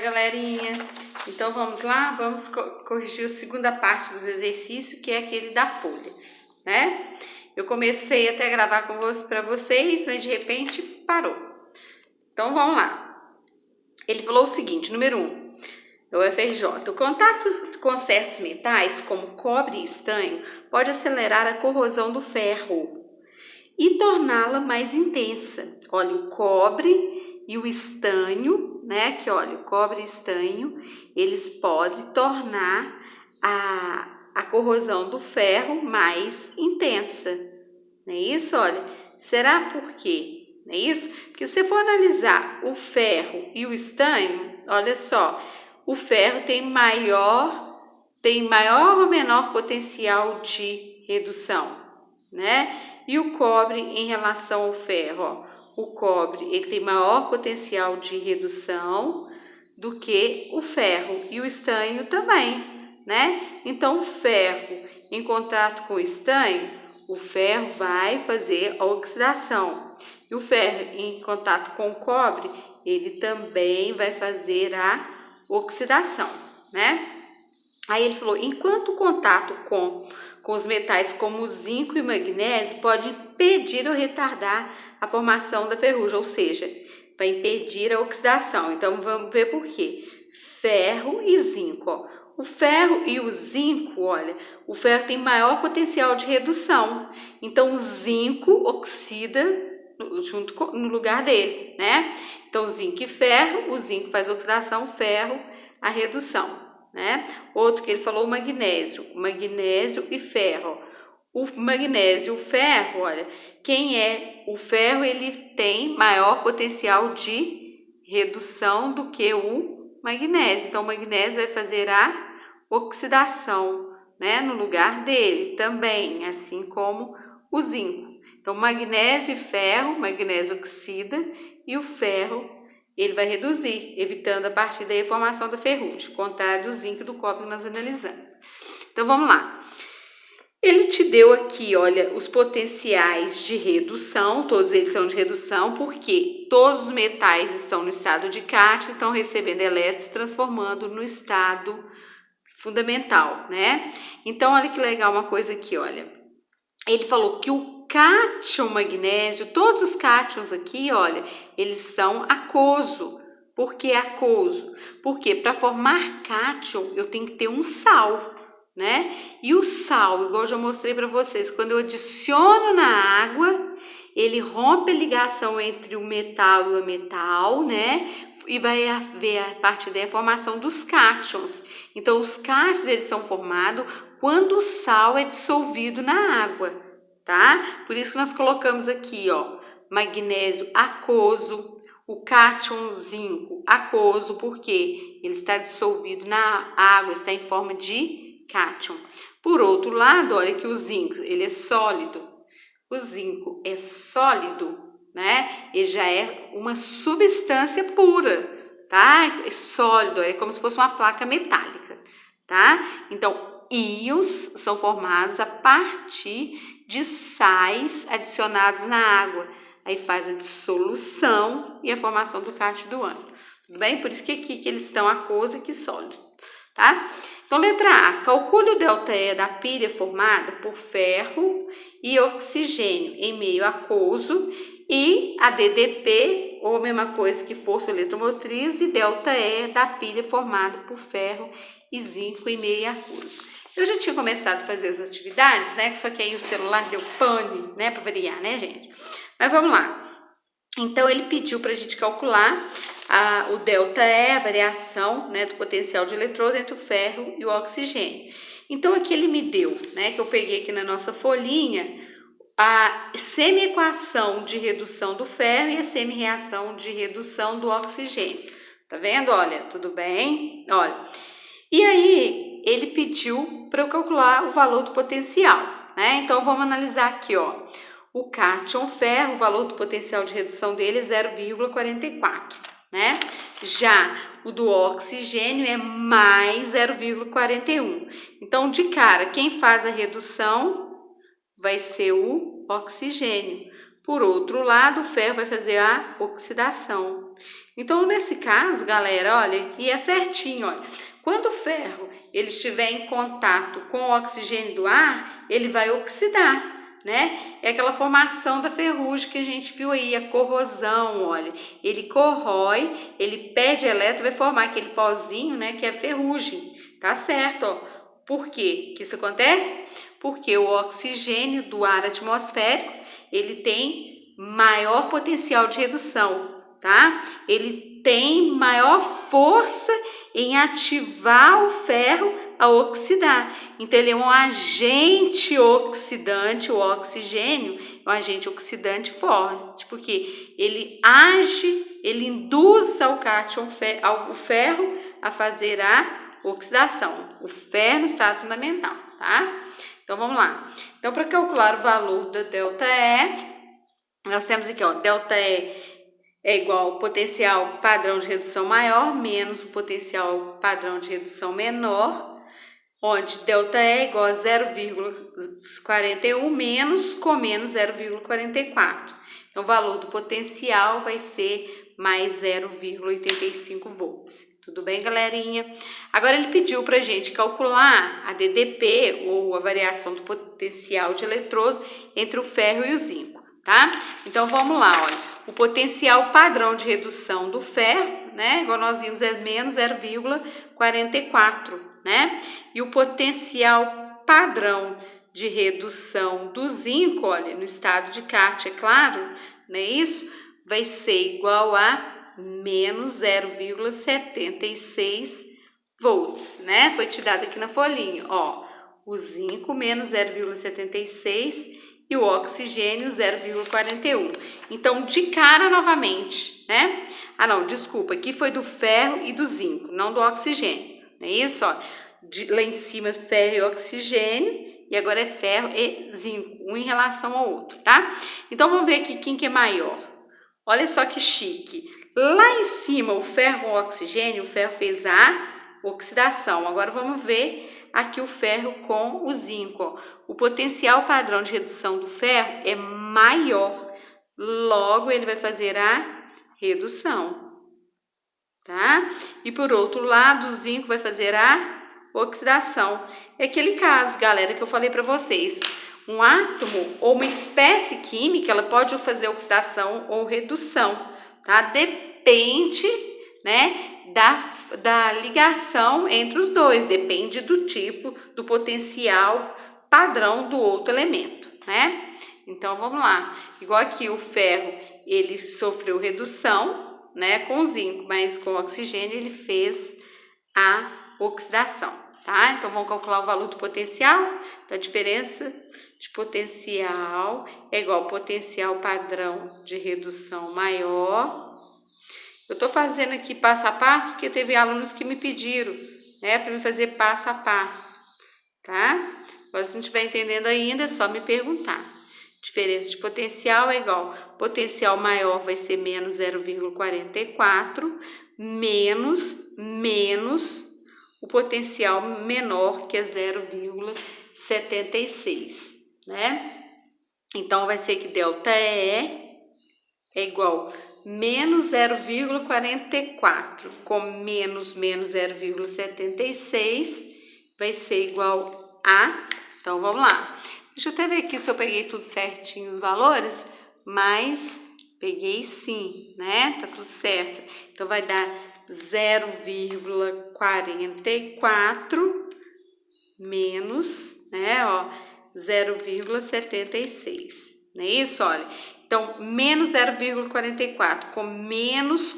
galerinha. Então vamos lá, vamos corrigir a segunda parte dos exercícios, que é aquele da folha, né? Eu comecei até a gravar para vocês, mas de repente parou. Então vamos lá. Ele falou o seguinte, número 1, do UFRJ. O contato com certos metais, como cobre e estanho, pode acelerar a corrosão do ferro e torná-la mais intensa. Olha, o cobre e o estanho, né? Que olha, o cobre e estanho, eles podem tornar a corrosão do ferro mais intensa. Não é isso? Olha, será por quê? Não é isso? Porque se você for analisar o ferro e o estanho, olha só, o ferro tem maior ou menor potencial de redução, né? E o cobre em relação ao ferro, ó, o cobre ele tem maior potencial de redução do que o ferro e o estanho também, né? Então o ferro em contato com o estanho, o ferro vai fazer a oxidação. E o ferro em contato com o cobre, ele também vai fazer a oxidação, né? Aí ele falou, enquanto o contato com os metais como o zinco e o magnésio pode impedir ou retardar a formação da ferrugem, ou seja, vai impedir a oxidação. Então, vamos ver por quê. Ferro e zinco, ó. O ferro e o zinco, olha, o ferro tem maior potencial de redução. Então, o zinco oxida no lugar dele, né? Então, zinco e ferro, o zinco faz a oxidação, o ferro a redução, né? Outro que ele falou, o magnésio e ferro. O magnésio e o ferro, olha, quem é o ferro, ele tem maior potencial de redução do que o magnésio. Então, o magnésio vai fazer a oxidação, né, no lugar dele também, assim como o zinco. Então, magnésio e ferro, o magnésio oxida e o ferro ele vai reduzir, evitando a partir daí a formação da ferrugem, contrário do zinco e do cobre que nós analisamos. Então, vamos lá. Ele te deu aqui, olha, os potenciais de redução, todos eles são de redução, porque todos os metais estão no estado de cátion, estão recebendo elétrons e transformando no estado fundamental, né? Então, olha que legal uma coisa aqui, olha. Ele falou que o cátion magnésio, todos os cátions aqui, olha, eles são aquoso. Por que aquoso? Porque para formar cátion eu tenho que ter um sal, né? E o sal, igual eu já mostrei para vocês, quando eu adiciono na água, ele rompe a ligação entre o metal e o ametal, né? E vai haver a partir daí a formação dos cátions. Então, os cátions eles são formados quando o sal é dissolvido na água, tá? Por isso que nós colocamos aqui, ó, magnésio aquoso, o cátion zinco aquoso, porque ele está dissolvido na água, está em forma de cátion. Por outro lado, olha que o zinco, ele é sólido. O zinco é sólido, né? Ele já é uma substância pura, tá? É sólido, é como se fosse uma placa metálica, tá? Então, íons são formados a partir de sais adicionados na água. Aí faz a dissolução e a formação do cátion do ânion. Tudo bem? Por isso que aqui que eles estão aquoso e aqui sólido, tá? Então, letra A. Calcule o ΔE da pilha formada por ferro e oxigênio em meio aquoso e a DDP, ou a mesma coisa que força eletromotriz, e ΔE da pilha formada por ferro e zinco em meio aquoso. Eu já tinha começado a fazer as atividades, né? Só que aí o celular deu pane, né? Para variar, né, gente? Mas vamos lá. Então, ele pediu para a gente calcular o ΔE, a variação, né, do potencial de eletrodo entre o ferro e o oxigênio. Então, aqui ele me deu, né, que eu peguei aqui na nossa folhinha, a semi-equação de redução do ferro e a semi-reação de redução do oxigênio. Tá vendo? Olha, tudo bem? Olha. E aí, ele pediu para eu calcular o valor do potencial, né? Então, vamos analisar aqui, ó. O cátion ferro, o valor do potencial de redução dele é 0,44, né? Já o do oxigênio é mais 0,41. Então, de cara, quem faz a redução vai ser o oxigênio, Por outro lado, o ferro vai fazer a oxidação. Então, nesse caso, galera, olha, e é certinho, olha. Quando o ferro ele estiver em contato com o oxigênio do ar, ele vai oxidar, né? É aquela formação da ferrugem que a gente viu aí, a corrosão, olha. Ele corrói, ele perde elétron, vai formar aquele pozinho, né, que é ferrugem. Tá certo, ó. Por quê que isso acontece? Porque o oxigênio do ar atmosférico, ele tem maior potencial de redução, tá? Ele tem maior força em ativar o ferro a oxidar. Então, ele é um agente oxidante, o oxigênio é um agente oxidante forte, porque ele age, ele induz ao ferro a fazer a oxidação, o ferro no estado fundamental, tá? Então, vamos lá. Então, para calcular o valor da ΔE, nós temos aqui, ó, ΔE é igual ao potencial padrão de redução maior menos o potencial padrão de redução menor, onde ΔE é igual a 0,41 menos com menos 0,44. Então, o valor do potencial vai ser mais 0,85 volts. Tudo bem, galerinha? Agora ele pediu para a gente calcular a DDP, ou a variação do potencial de eletrodo, entre o ferro e o zinco, tá? Então, vamos lá, olha. O potencial padrão de redução do ferro, né? Igual nós vimos, é menos 0,44, né? E o potencial padrão de redução do zinco, olha, no estado de Carte, é claro, não é isso? Vai ser igual a menos 0,76 volts, né? Foi te dado aqui na folhinha, ó. O zinco menos 0,76 e o oxigênio 0,41. Então, de cara novamente, né? Ah, não, desculpa, aqui foi do ferro e do zinco, não do oxigênio, não é isso? Ó, lá em cima ferro e oxigênio, e agora é ferro e zinco, um em relação ao outro, tá? Então, vamos ver aqui quem que é maior. Olha só que chique. Lá em cima, o ferro com o oxigênio, o ferro fez a oxidação. Agora, vamos ver aqui o ferro com o zinco, ó. O potencial padrão de redução do ferro é maior, logo ele vai fazer a redução, tá? E por outro lado, o zinco vai fazer a oxidação. É aquele caso, galera, que eu falei para vocês. Um átomo ou uma espécie química, ela pode fazer oxidação ou redução, tá? Depende, né, da ligação entre os dois, depende do tipo, do potencial padrão do outro elemento, né? Então, vamos lá. Igual aqui o ferro, ele sofreu redução, né, com o zinco, mas com o oxigênio ele fez a oxidação, tá? Então, vamos calcular o valor do potencial. Então, a diferença de potencial é igual ao potencial padrão de redução maior. Eu tô fazendo aqui passo a passo porque teve alunos que me pediram, né, para me fazer passo a passo, tá? Agora, se não estiver entendendo ainda, é só me perguntar. Diferença de potencial é igual, potencial maior vai ser menos 0,44, menos o potencial menor, que é 0,76, né? Então, vai ser que ΔE é igual menos 0,44, com menos 0,76, vai ser igual a... Então, vamos lá. Deixa eu até ver aqui se eu peguei tudo certinho os valores, mas peguei sim, né? Tá tudo certo. Então, vai dar 0,44 menos, né, ó, 0,76. Não é isso? Olha. Então, menos 0,44, com menos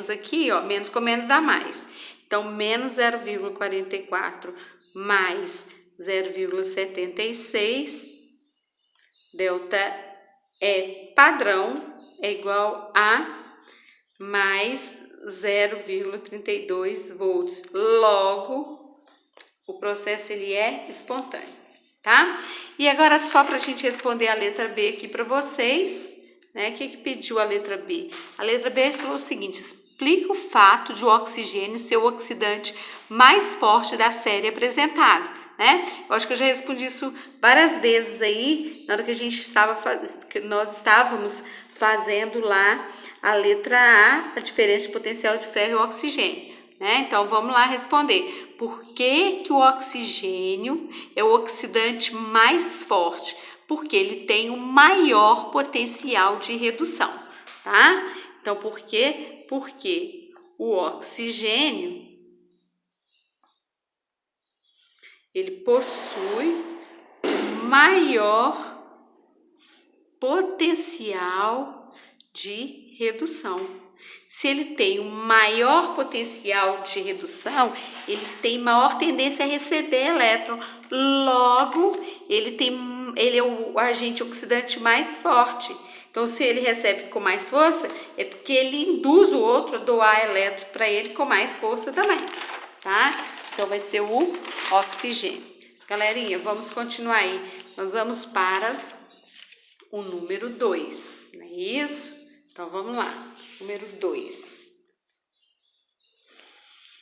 aqui, ó, menos com menos dá mais. Então, menos 0,44 mais 0,76, ΔE padrão é igual a mais 0,32 volts. Logo, o processo ele é espontâneo, tá? E agora, só para a gente responder a letra B aqui para vocês, né? O que pediu a letra B? A letra B falou o seguinte: explica o fato de o oxigênio ser o oxidante mais forte da série apresentada. né? Eu acho que eu já respondi isso várias vezes aí, na hora que nós estávamos fazendo lá a letra A, a diferença de potencial de ferro e oxigênio, né? Então, vamos lá responder. Por que que o oxigênio é o oxidante mais forte? Porque ele tem o maior potencial de redução, tá? Então, por quê? Porque o oxigênio, ele possui maior potencial de redução. Se ele tem um maior potencial de redução, ele tem maior tendência a receber elétron. Logo, ele é o agente oxidante mais forte. Então, se ele recebe com mais força, é porque ele induz o outro a doar elétron para ele com mais força também, tá? Então, vai ser o oxigênio. Galerinha, vamos continuar aí. Nós vamos para o número 2, não é isso? Então, vamos lá. Número 2.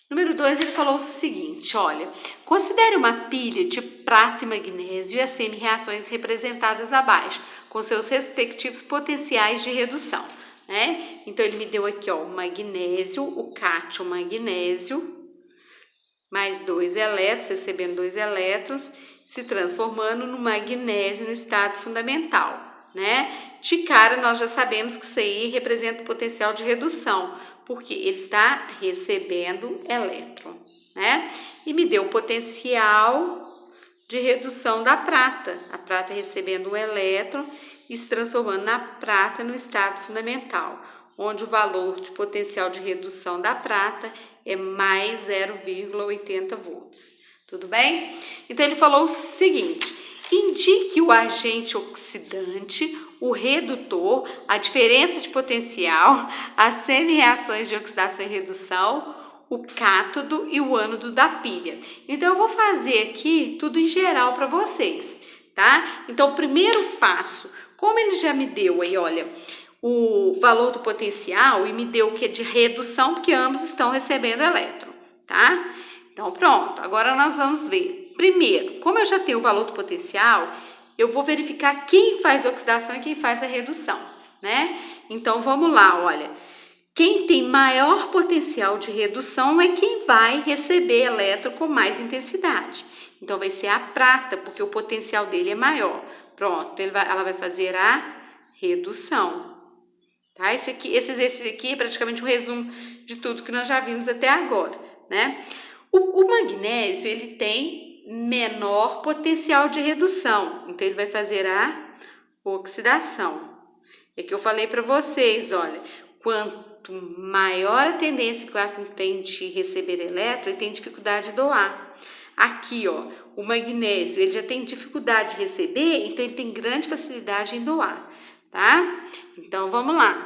Número 2, ele falou o seguinte, olha, considere uma pilha de prata e magnésio e as semi-reações representadas abaixo, com seus respectivos potenciais de redução, né? Então, ele me deu aqui, ó, o magnésio, o cátion magnésio, mais 2 elétrons, recebendo 2 elétrons, se transformando no magnésio no estado fundamental, né? De cara, nós já sabemos que isso aí representa o potencial de redução, porque ele está recebendo elétron, né? E me deu o potencial de redução da prata. A prata recebendo um elétron e se transformando na prata no estado fundamental, onde o valor de potencial de redução da prata é mais 0,80 volts. Tudo bem? Então, ele falou o seguinte: indique o agente oxidante, o redutor, a diferença de potencial, as semi-reações de oxidação e redução, o cátodo e o ânodo da pilha. Então, eu vou fazer aqui tudo em geral para vocês, tá? Então, o primeiro passo, como ele já me deu aí, olha, o valor do potencial e me deu o que de redução, porque ambos estão recebendo elétron, tá? Então, pronto. Agora nós vamos ver. Primeiro, como eu já tenho o valor do potencial, eu vou verificar quem faz a oxidação e quem faz a redução, né? Então, vamos lá, olha. Quem tem maior potencial de redução é quem vai receber elétron com mais intensidade. Então, vai ser a prata, porque o potencial dele é maior. Pronto, ela vai fazer a redução. Tá? Esse exercício aqui é praticamente um resumo de tudo que nós já vimos até agora, né? O magnésio, ele tem menor potencial de redução, então ele vai fazer a oxidação. É que eu falei para vocês, olha, quanto maior a tendência que o átomo tem de receber elétron, ele tem dificuldade de doar. Aqui, ó, o magnésio, ele já tem dificuldade de receber, então ele tem grande facilidade em doar, tá? Então, vamos lá.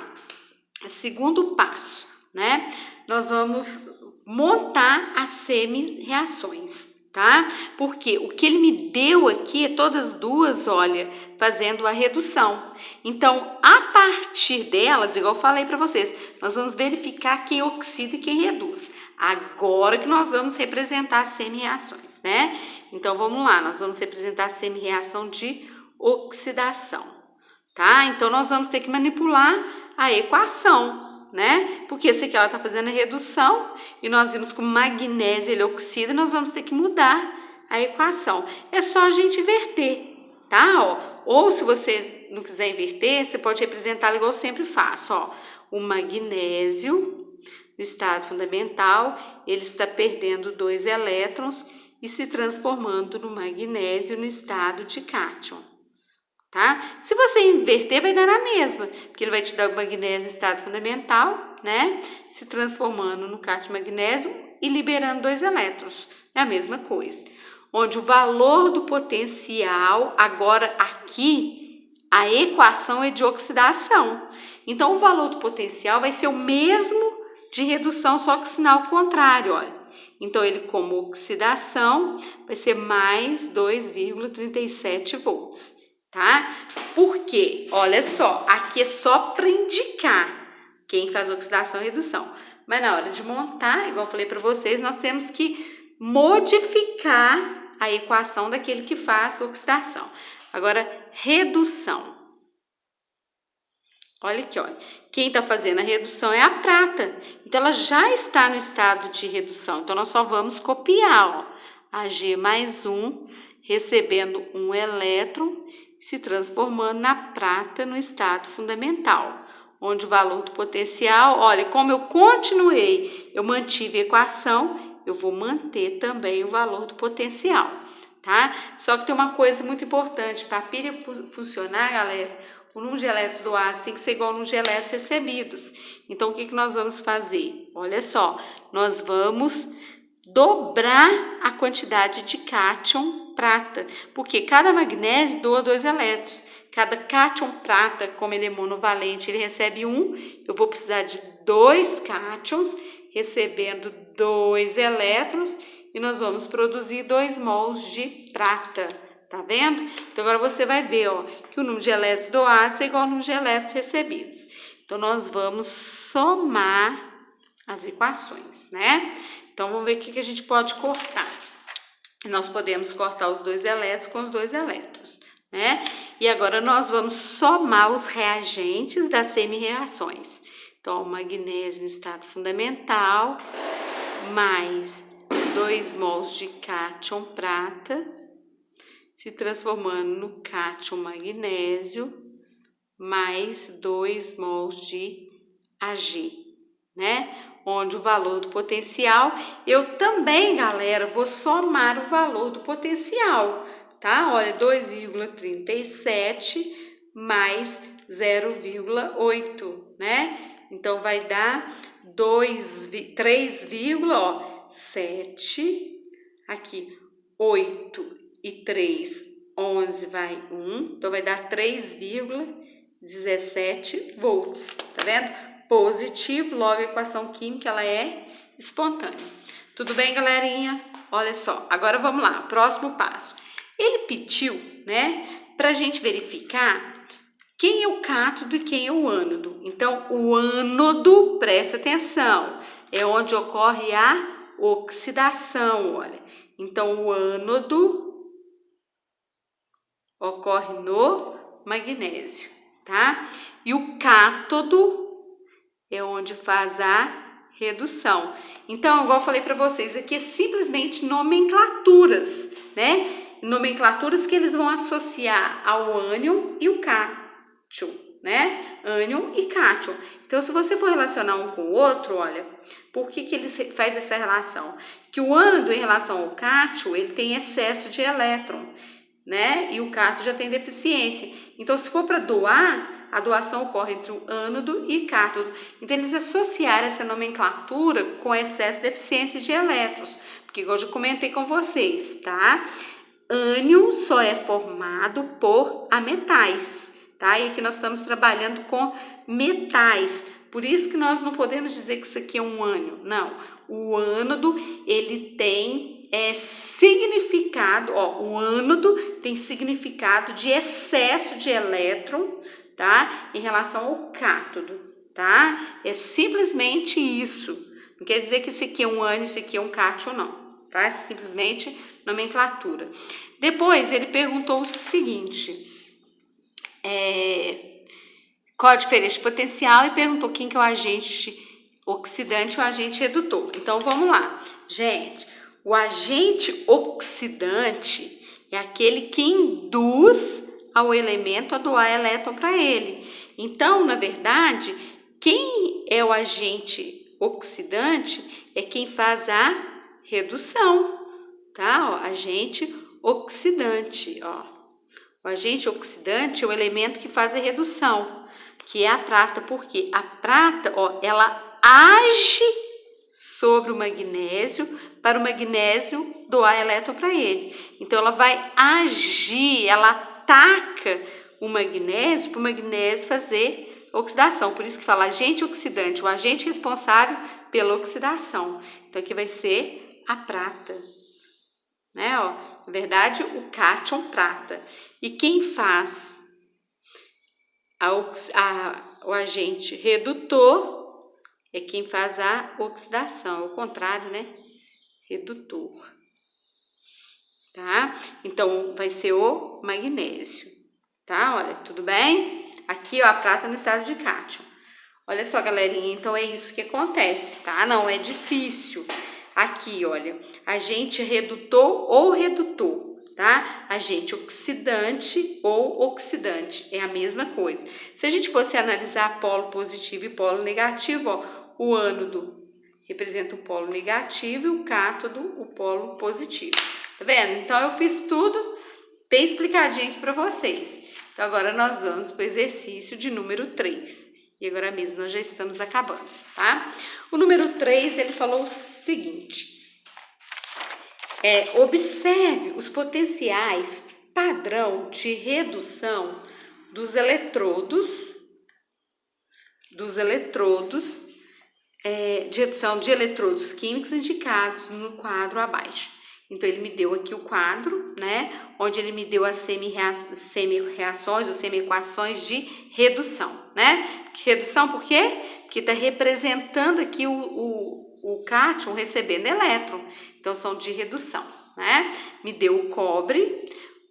Segundo passo, né? Nós vamos montar as semi-reações, tá? Porque o que ele me deu aqui é todas duas, olha, fazendo a redução. Então, a partir delas, igual eu falei para vocês, nós vamos verificar quem oxida e quem reduz. Agora que nós vamos representar as semi-reações, né? Então, vamos lá, nós vamos representar a semi-reação de oxidação, tá? Então, nós vamos ter que manipular a equação, né? Porque esse aqui ela está fazendo a redução e nós vimos que o magnésio ele oxida, nós vamos ter que mudar a equação. É só a gente inverter, tá? Ó, ou se você não quiser inverter, você pode representá-lo igual eu sempre faço, ó. O magnésio no estado fundamental, ele está perdendo 2 elétrons e se transformando no magnésio no estado de cátion. Tá? Se você inverter, vai dar na mesma, porque ele vai te dar o magnésio em estado fundamental, né? Se transformando no cátion magnésio e liberando 2 elétrons. É a mesma coisa. Onde o valor do potencial, agora aqui, a equação é de oxidação. Então, o valor do potencial vai ser o mesmo de redução, só que sinal contrário, olha. Então, ele como oxidação vai ser mais 2,37 volts. Tá? Por quê? Olha só, aqui é só para indicar quem faz oxidação e redução. Mas na hora de montar, igual eu falei para vocês, nós temos que modificar a equação daquele que faz oxidação. Agora, redução. Olha aqui, olha. Quem está fazendo a redução é a prata. Então, ela já está no estado de redução. Então, nós só vamos copiar, ó. Ag mais 1, recebendo um elétron, se transformando na prata no estado fundamental, onde o valor do potencial, olha, como eu continuei, eu mantive a equação, eu vou manter também o valor do potencial, tá? Só que tem uma coisa muito importante, para a pilha funcionar, galera, o número de elétrons doados tem que ser igual ao número de elétrons recebidos. Então, o que nós vamos fazer? Olha só, nós vamos dobrar a quantidade de cátion prata, porque cada magnésio doa 2 elétrons. Cada cátion prata, como ele é monovalente, ele recebe 1. Eu vou precisar de 2 cátions, recebendo 2 elétrons, e nós vamos produzir 2 mols de prata. Tá vendo? Então, agora você vai ver, ó, que o número de elétrons doados é igual ao número de elétrons recebidos. Então, nós vamos somar as equações, né? Então, vamos ver o que a gente pode cortar. Nós podemos cortar os 2 elétrons com os 2 elétrons, né? E agora, nós vamos somar os reagentes das semi-reações. Então, o magnésio no estado fundamental, mais 2 mols de cátion prata, se transformando no cátion magnésio, mais 2 mols de Ag, né? Onde o valor do potencial, eu também, galera, vou somar o valor do potencial, tá? Olha, 2,37 mais 0,8, né? Então, vai dar 3,7, aqui, 8 e 3, 11 vai 1, então vai dar 3,17 volts, tá vendo? Positivo, logo a equação química ela é espontânea. Tudo bem, galerinha? Olha só, agora vamos lá, próximo passo. Ele pediu, né, pra gente verificar quem é o cátodo e quem é o ânodo. Então, o ânodo, presta atenção, é onde ocorre a oxidação, olha. Então, o ânodo ocorre no magnésio, tá? E o cátodo é onde faz a redução. Então, igual eu falei para vocês, aqui é simplesmente nomenclaturas, né? Nomenclaturas que eles vão associar ao ânion e o cátion, né? Ânion e cátion. Então, se você for relacionar um com o outro, olha, por que ele faz essa relação? Que o ânodo em relação ao cátion, ele tem excesso de elétron, né? E o cátodo já tem deficiência. Então, se for para doar, a doação ocorre entre o ânodo e cátodo. Então, eles associaram essa nomenclatura com excesso de deficiência de elétrons, porque igual eu já comentei com vocês, tá? Ânion só é formado por ametais, tá? E aqui nós estamos trabalhando com metais. Por isso que nós não podemos dizer que isso aqui é um ânion. Não, o ânodo, ele tem significado, ó, o ânodo tem significado de excesso de elétron, tá? Em relação ao cátodo, tá? É simplesmente isso. Não quer dizer que esse aqui é um ânion, esse aqui é um cátion, não, tá? É simplesmente nomenclatura. Depois, ele perguntou o seguinte, qual a diferença de potencial e perguntou quem que é o agente oxidante e o agente redutor. Então, vamos lá. Gente, o agente oxidante é aquele que induz ao elemento a doar elétron para ele. Então, na verdade, quem é o agente oxidante é quem faz a redução, tá? Ó, agente oxidante, ó. O agente oxidante é o elemento que faz a redução, que é a prata, porque a prata, ó, ela age sobre o magnésio para o magnésio doar elétron para ele. Então, ela vai agir, ela ataca o magnésio para o magnésio fazer oxidação. Por isso que fala agente oxidante, o agente responsável pela oxidação. Então, aqui vai ser a prata, né? Ó, na verdade, o cátion prata. E quem faz o agente redutor é quem faz a oxidação, é o contrário, né? Redutor. tá? Então, vai ser o magnésio, tá? Olha, tudo bem? Aqui, ó, a prata no estado de cátion. Olha só, galerinha, então é isso que acontece, tá? Não é difícil. Aqui, olha, agente redutor ou redutor, tá? Agente oxidante ou oxidante, é a mesma coisa. Se a gente fosse analisar polo positivo e polo negativo, ó, o ânodo representa o polo negativo e o cátodo o polo positivo. Tá vendo? Então, eu fiz tudo bem explicadinho aqui para vocês. Então, agora nós vamos para o exercício de número 3. E agora mesmo nós já estamos acabando, tá? O número 3, ele falou o seguinte. Observe os potenciais padrão de redução dos eletrodos, de redução de eletrodos químicos indicados no quadro abaixo. Então, ele me deu aqui o quadro, né? Onde ele me deu as semi-reações ou semi-equações de redução, né? Redução por quê? Porque está representando aqui o cátion recebendo elétron. Então, são de redução, né? Me deu o cobre,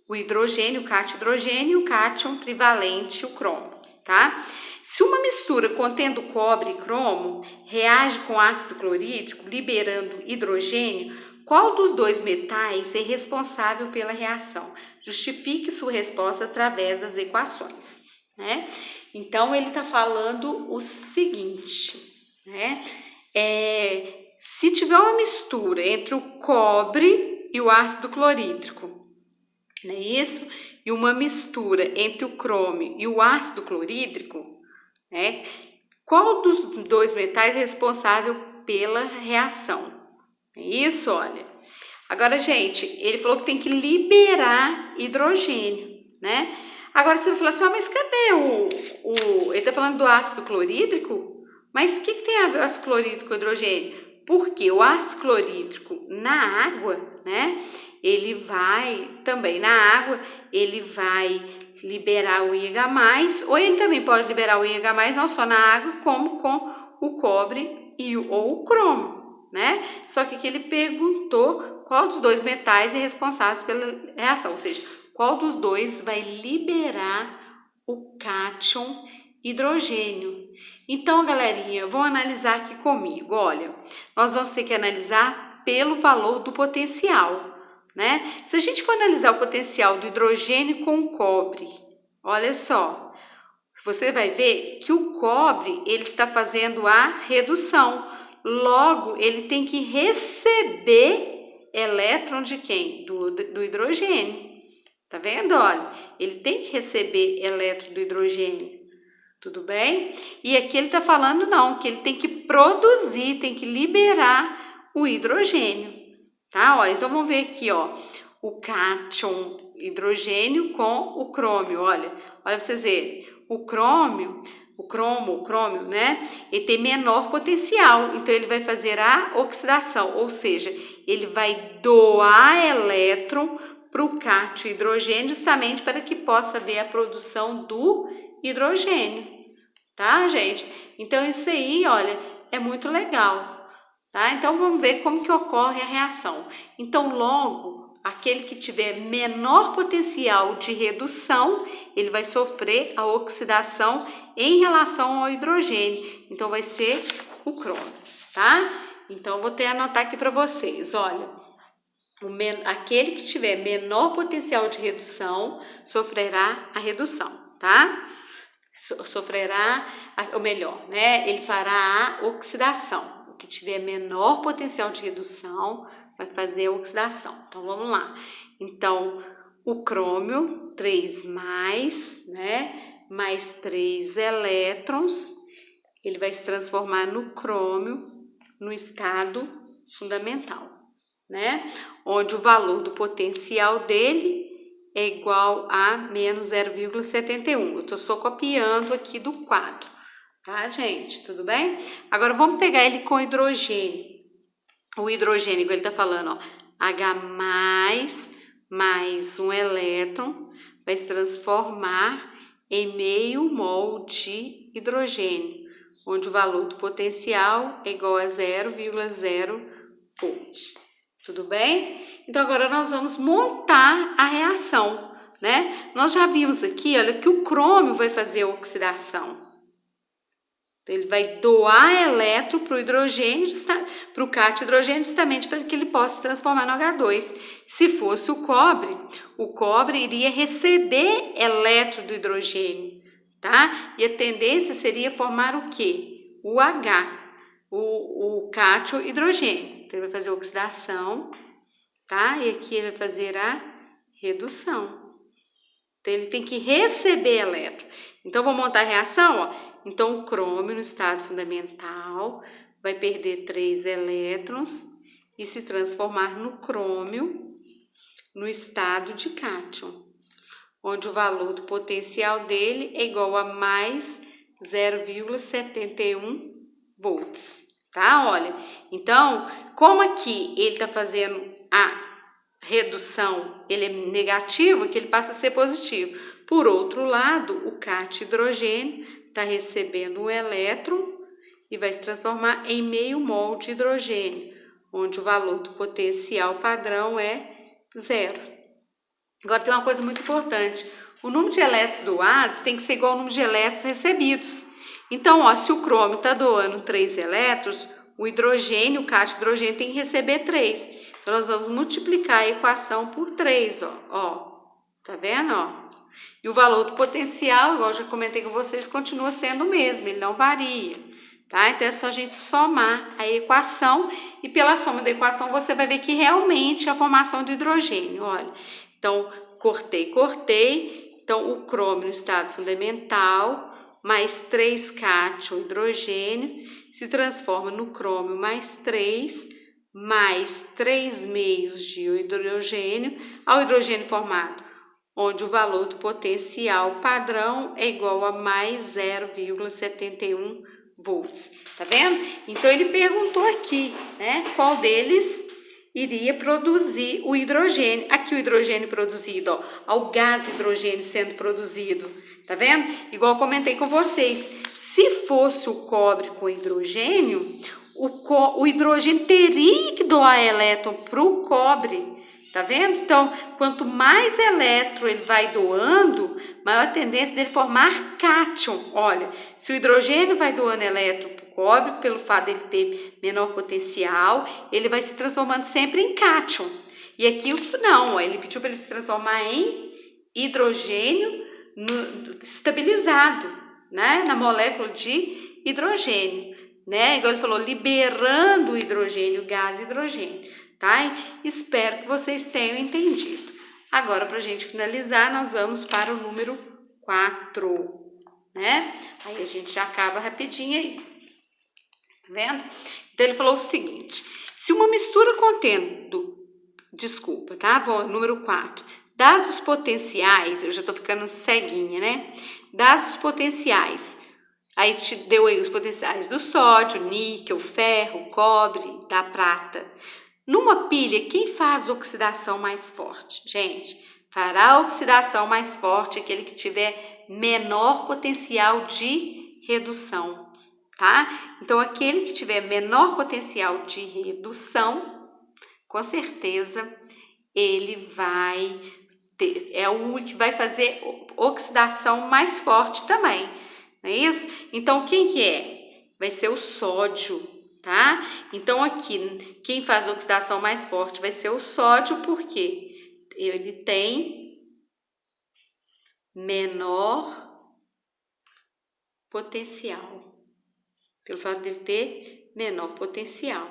o hidrogênio, o cátion hidrogênio, o cátion trivalente, o cromo, tá? Se uma mistura contendo cobre e cromo reage com ácido clorídrico, liberando hidrogênio, qual dos dois metais é responsável pela reação? Justifique sua resposta através das equações, né? Então, ele está falando o seguinte, né? Se tiver uma mistura entre o cobre e o ácido clorídrico, não é isso? E uma mistura entre o crômio e o ácido clorídrico, né? Qual dos dois metais é responsável pela reação? É isso, olha. Agora, gente, ele falou que tem que liberar hidrogênio, né? Agora você vai falar assim, mas cadê ele tá falando do ácido clorídrico? Mas o que tem a ver o ácido clorídrico com o hidrogênio? Porque o ácido clorídrico na água, né? Ele vai liberar o IH+, ou ele também pode liberar o IH+, não só na água, como com o cobre ou o cromo, né? Só que aqui ele perguntou qual dos dois metais é responsável pela reação, ou seja, qual dos dois vai liberar o cátion hidrogênio. Então, galerinha, vão analisar aqui comigo. Olha, nós vamos ter que analisar pelo valor do potencial, né? Se a gente for analisar o potencial do hidrogênio com o cobre, olha só, você vai ver que o cobre ele está fazendo a redução. Logo, ele tem que receber elétron de quem? Do hidrogênio. Tá vendo? Olha, ele tem que receber elétron do hidrogênio. Tudo bem? E aqui ele está falando não, que ele tem que produzir, tem que liberar o hidrogênio. Tá? Olha, então vamos ver aqui, ó, o cátion hidrogênio com o crômio. Olha para vocês verem. O crômio, né? Ele tem menor potencial, então ele vai fazer a oxidação, ou seja, ele vai doar elétron para o cátion hidrogênio justamente para que possa haver a produção do hidrogênio, tá, gente? Então, isso aí, olha, é muito legal, tá? Então, vamos ver como que ocorre a reação. Então, logo, aquele que tiver menor potencial de redução, ele vai sofrer a oxidação em relação ao hidrogênio. Então, vai ser o cromo, tá? Então, vou anotar aqui para vocês, olha. Aquele que tiver menor potencial de redução sofrerá a redução, tá? Ou melhor, né? Ele fará a oxidação. O que tiver menor potencial de redução vai fazer a oxidação. Então, vamos lá. Então, o crômio, 3+, né? Mais 3 elétrons, ele vai se transformar no crômio no estado fundamental, né? Onde o valor do potencial dele é igual a menos 0,71. Eu estou só copiando aqui do quadro, tá, gente? Tudo bem? Agora, vamos pegar ele com hidrogênio. O hidrogênio, ele está falando, ó, H mais um elétron vai se transformar em meio mol de hidrogênio, onde o valor do potencial é igual a 0,0 volts. Tudo bem? Então, agora nós vamos montar a reação, né? Nós já vimos aqui, olha, que o crômio vai fazer a oxidação. Ele vai doar elétron para o hidrogênio, para o cátion hidrogênio, justamente para que ele possa se transformar no H2. Se fosse o cobre iria receber elétron do hidrogênio, tá? E a tendência seria formar o quê? O H, o cátion hidrogênio. Então, ele vai fazer a oxidação, tá? E aqui ele vai fazer a redução. Então, ele tem que receber elétron. Então, vou montar a reação, ó. Então, o crômio no estado fundamental vai perder 3 elétrons e se transformar no crômio no estado de cátion, onde o valor do potencial dele é igual a mais 0,71 volts, tá? Olha, então, como aqui ele está fazendo a redução, ele é negativo, que ele passa a ser positivo. Por outro lado, o cátion hidrogênio está recebendo um elétron e vai se transformar em meio mol de hidrogênio, onde o valor do potencial padrão é 0. Agora tem uma coisa muito importante, o número de elétrons doados tem que ser igual ao número de elétrons recebidos. Então, ó, se o crômio está doando 3 elétrons, o hidrogênio, o cátion hidrogênio tem que receber 3. Então, nós vamos multiplicar a equação por 3, ó. Tá vendo, ó? E o valor do potencial, igual eu já comentei com vocês, continua sendo o mesmo, ele não varia, tá? Então, é só a gente somar a equação e pela soma da equação você vai ver que realmente é a formação do hidrogênio, olha. Então, cortei. Então, o crômio no estado fundamental, mais 3 cátion hidrogênio, se transforma no crômio mais 3, mais 3 meios de hidrogênio, ao hidrogênio formado, onde o valor do potencial padrão é igual a mais 0,71 volts. Tá vendo? Então, ele perguntou aqui, né, qual deles iria produzir o hidrogênio. Aqui o hidrogênio produzido, ó, o gás hidrogênio sendo produzido. Tá vendo? Igual comentei com vocês, se fosse o cobre com hidrogênio, o hidrogênio teria que doar elétron para o cobre. Tá vendo? Então, quanto mais elétron ele vai doando, maior a tendência dele formar cátion. Olha, se o hidrogênio vai doando elétron para o cobre, pelo fato dele ter menor potencial, ele vai se transformando sempre em cátion. E aqui não, ó, ele pediu para ele se transformar em hidrogênio estabilizado, né? Na molécula de hidrogênio, né? Igual ele falou, liberando o hidrogênio, gás hidrogênio. Tá? Espero que vocês tenham entendido. Agora, para a gente finalizar, nós vamos para o número 4, né? Aí a gente já acaba rapidinho aí. Tá vendo? Então, ele falou o seguinte, se uma mistura contendo, número 4, dados os potenciais, eu já tô ficando ceguinha, né? Dados os potenciais, aí te deu aí os potenciais do sódio, níquel, ferro, cobre, da prata. Numa pilha, quem faz oxidação mais forte? Gente, fará a oxidação mais forte aquele que tiver menor potencial de redução, tá? Então, aquele que tiver menor potencial de redução, com certeza, ele vai ter, é o que vai fazer oxidação mais forte também, não é isso? Então, quem que é? Vai ser o sódio. Tá? Então, aqui, quem faz a oxidação mais forte vai ser o sódio, porque ele tem menor potencial. Pelo fato dele ter menor potencial.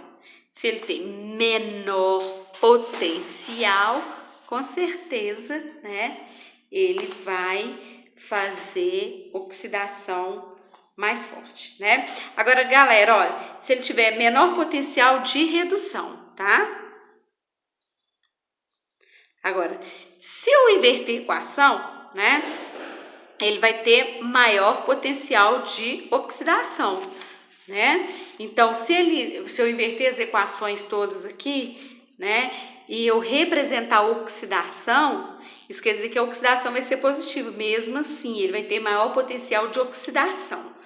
Se ele tem menor potencial, com certeza, né, ele vai fazer oxidação mais forte, né? Agora, galera, olha, se ele tiver menor potencial de redução, tá? Agora, se eu inverter a equação, né, ele vai ter maior potencial de oxidação, né? Então, se eu inverter as equações todas aqui, né, e eu representar a oxidação, isso quer dizer que a oxidação vai ser positiva, mesmo assim, ele vai ter maior potencial de oxidação.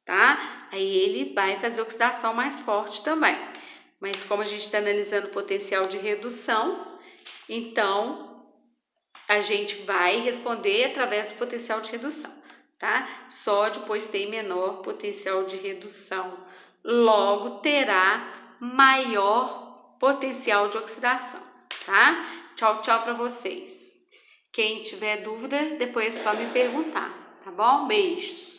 Tá? Aí ele vai fazer oxidação mais forte também. Mas como a gente está analisando o potencial de redução, então a gente vai responder através do potencial de redução, tá? Sódio, pois tem menor potencial de redução, logo terá maior potencial de oxidação, tá? Tchau, tchau para vocês. Quem tiver dúvida, depois é só me perguntar, tá bom? Beijos!